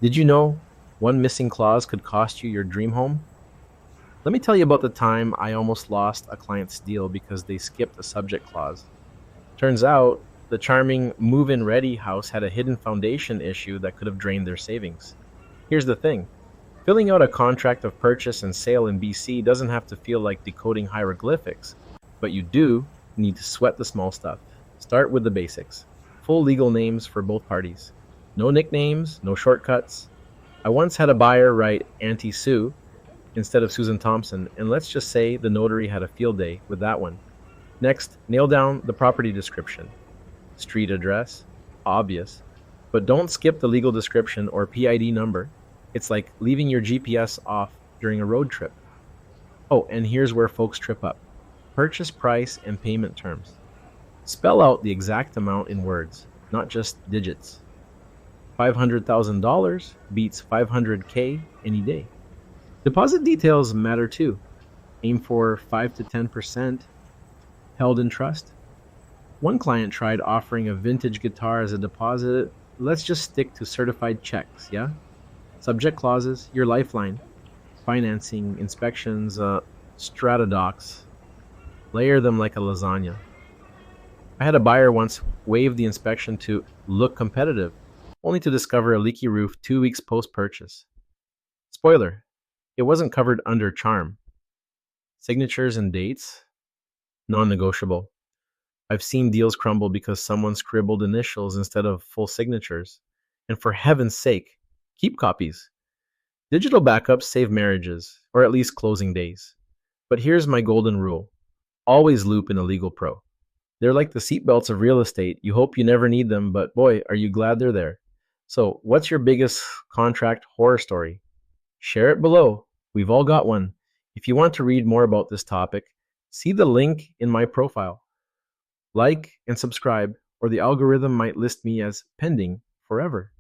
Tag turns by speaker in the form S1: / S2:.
S1: Did you know one missing clause could cost you your dream home? Let me tell you about the time I almost lost a client's deal because they skipped a subject clause. Turns out the charming move in ready house had a hidden foundation issue that could have drained their savings. Here's the thing: filling out a contract of purchase and sale in BC doesn't have to feel like decoding hieroglyphics, but you do need to sweat the small stuff. Start with the basics: full legal names for both parties. No nicknames, no shortcuts. I once had a buyer write Auntie Sue instead of Susan Thompson, and let's just say the notary had a field day with that one. Next, nail down the property description. Street address, obvious, but don't skip the legal description or PID number. It's like leaving your GPS off during a road trip. Oh, and here's where folks trip up: purchase price and payment terms. Spell out the exact amount in words, not just digits. $500,000 beats 500K any day. Deposit details matter too. Aim for 5 to 10% held in trust. One client tried offering a vintage guitar as a deposit. Let's just stick to certified checks, yeah? Subject clauses, your lifeline. Financing, inspections, strata docs. Layer them like a lasagna. I had a buyer once waive the inspection to look competitive, only to discover a leaky roof 2 weeks post purchase. Spoiler: it wasn't covered under charm. Signatures and dates? Non negotiable. I've seen deals crumble because someone scribbled initials instead of full signatures. And for heaven's sake, keep copies. Digital backups save marriages, or at least closing days. But here's my golden rule: always loop in a legal pro. They're like the seatbelts of real estate. You hope you never need them, but boy, are you glad they're there. So, what's your biggest contract horror story? Share it below. We've all got one. If you want to read more about this topic, see the link in my profile. Like and subscribe, or the algorithm might list me as pending forever.